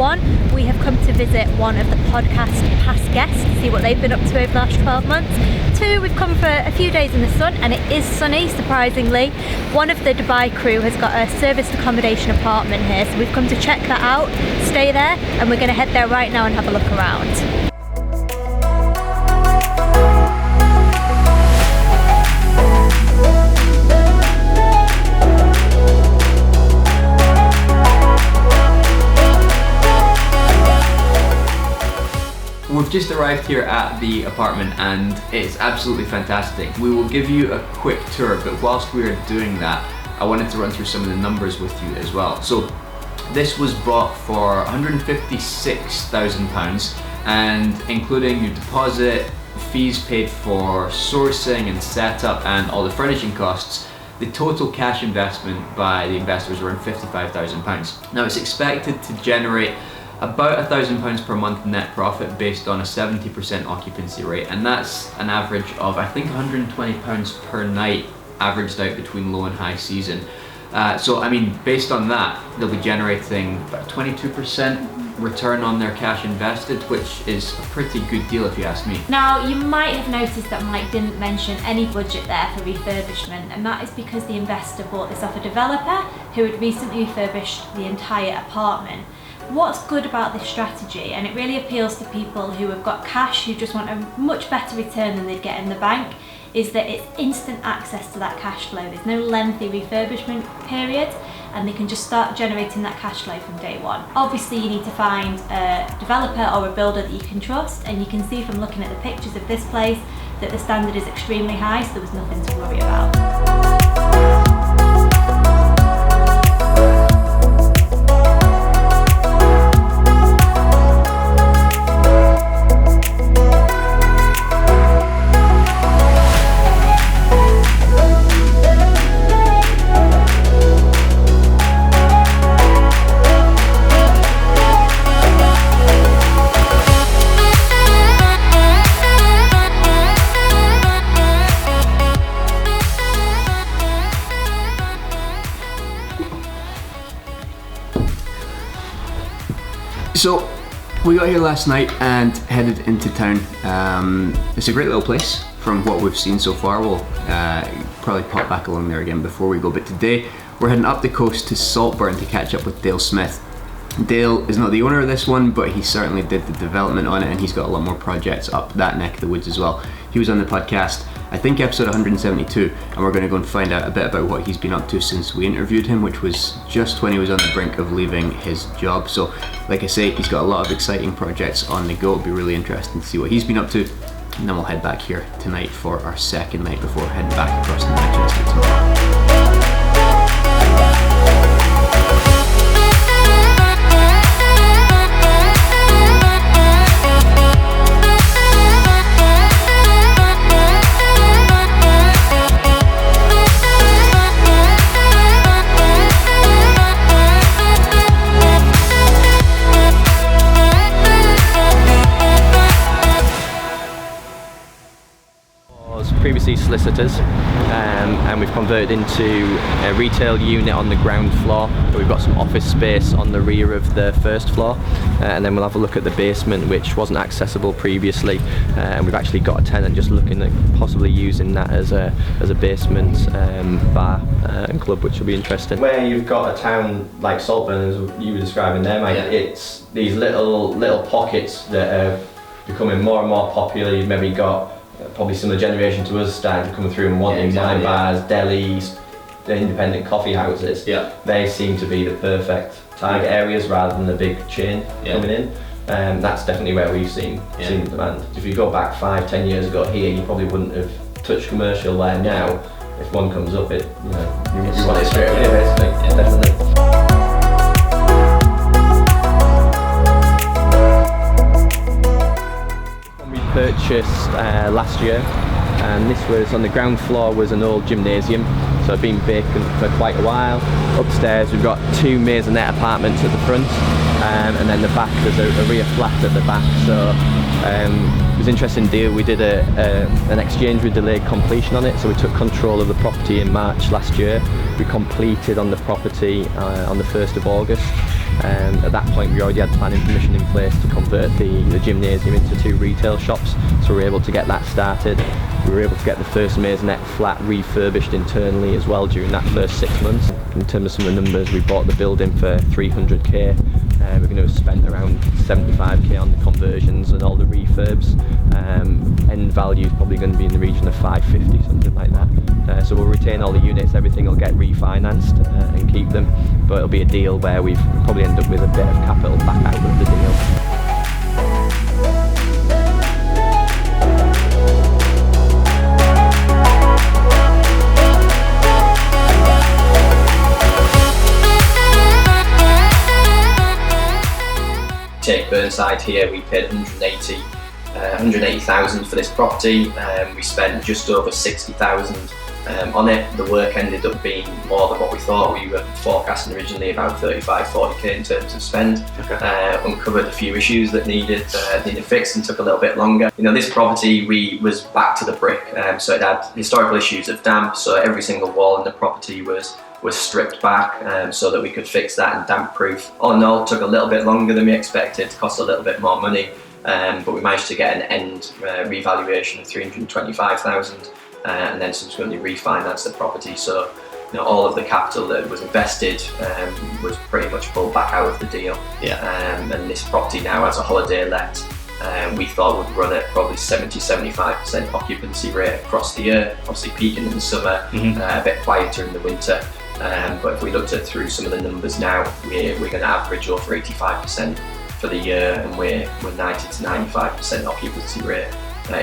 1, we have come to visit one of the podcast past guests to see what they've been up to over the last 12 months. 2, we've come for a few days in the sun, and it is sunny, surprisingly. One of the Dubai crew has got a serviced accommodation apartment here, so we've come to check that out, stay there, and we're going to head there right now and have a look around. We've just arrived here at the apartment and it's absolutely fantastic. We will give you a quick tour, but whilst we are doing that, I wanted to run through some of the numbers with you as well. So this was bought for £156,000, and including your deposit, fees paid for sourcing and setup, and all the furnishing costs, the total cash investment by the investors were around £55,000. Now it's expected to generate about £1,000 per month net profit based on a 70% occupancy rate, and that's an average of I think £120 per night averaged out between low and high season. So I mean, based on that, they'll be generating about 22% return on their cash invested, which is a pretty good deal if you ask me. Now, you might have noticed that Mike didn't mention any budget there for refurbishment, and that is because the investor bought this off a developer who had recently refurbished the entire apartment. What's good about this strategy, and it really appeals to people who have got cash who just want a much better return than they'd get in the bank, is that it's instant access to that cash flow. There's no lengthy refurbishment period, and they can just start generating that cash flow from day one. Obviously you need to find a developer or a builder that you can trust, and you can see from looking at the pictures of this place that the standard is extremely high, so there was nothing to worry about. So we got here last night and headed into town. It's a great little place from what we've seen so far. We'll probably pop back along there again before we go, but today we're heading up the coast to Saltburn to catch up with Dale Smith. Dale is not the owner of this one, but he certainly did the development on it, and he's got a lot more projects up that neck of the woods as well. He was on the podcast, I think episode 172, and we're going to go and find out a bit about what he's been up to since we interviewed him, which was just when he was on the brink of leaving his job. So like I say, he's got a lot of exciting projects on the go. It'll be really interesting to see what he's been up to, and then we'll head back here tonight for our second night before heading back across to Manchester tomorrow. Previously solicitors, and we've converted into a retail unit on the ground floor. We've got some office space on the rear of the first floor, and then we'll have a look at the basement, which wasn't accessible previously, and we've actually got a tenant just looking at possibly using that as a basement bar and club, which will be interesting. Where you've got a town like Saltburn, as you were describing there, Mike, it's these little pockets that are becoming more and more popular. You've maybe got probably similar generation to us starting to come through and wanting wine bars, delis, the independent coffee houses. They seem to be the perfect target areas rather than the big chain coming in. That's definitely where we've seen the demand. If you go back 5-10 years ago here, you probably wouldn't have touched commercial there. Now, if one comes up, you want it straight away, basically. Definitely. Purchased last year, and this was on the ground floor was an old gymnasium, so it'd been vacant for quite a while. Upstairs we've got 2 maisonette apartments at the front, and then the back there's a rear flat at the back. So it was an interesting deal. We did an exchange with delayed completion on it, so we took control of the property in March last year. We completed on the property on the 1st of August. At that point we already had planning permission in place to convert the gymnasium into 2 retail shops, so we were able to get that started. We were able to get the first Maisonette flat refurbished internally as well during that first 6 months. In terms of some of the numbers, we bought the building for 300k. We're going to have spent around 75k on the conversions and all the refurbs. End value is probably going to be in the region of 550, something like that. So we'll retain all the units, everything will get refinanced and keep them, but it'll be a deal where we've probably end up with a bit of capital back out of the deal. Take Burnside here, we paid 180,000 for this property. We spent just over 60,000 on it. The work ended up being more than what we thought. We were forecasting originally about 35-40k in terms of spend. Uncovered a few issues that needed fixed and took a little bit longer. You know, this property was back to the brick, so it had historical issues of damp, so every single wall in the property was stripped back so that we could fix that and damp proof. All in all, it took a little bit longer than we expected, cost a little bit more money, but we managed to get an end revaluation of 325,000 and then subsequently refinance the property. So, you know, all of the capital that was invested was pretty much pulled back out of the deal. And this property now has a holiday let. We thought would run at probably 70-75% occupancy rate across the year, obviously peaking in the summer, a bit quieter in the winter. But if we looked at through some of the numbers now, we're going to average over 85% for the year, and we're 90-95% occupancy rate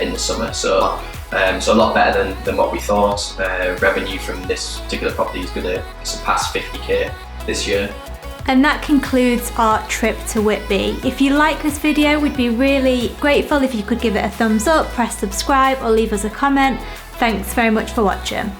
in the summer. So a lot better than what we thought. Revenue from this particular property is going to surpass 50k this year. And that concludes our trip to Whitby. If you like this video, we'd be really grateful if you could give it a thumbs up, press subscribe, or leave us a comment. Thanks very much for watching.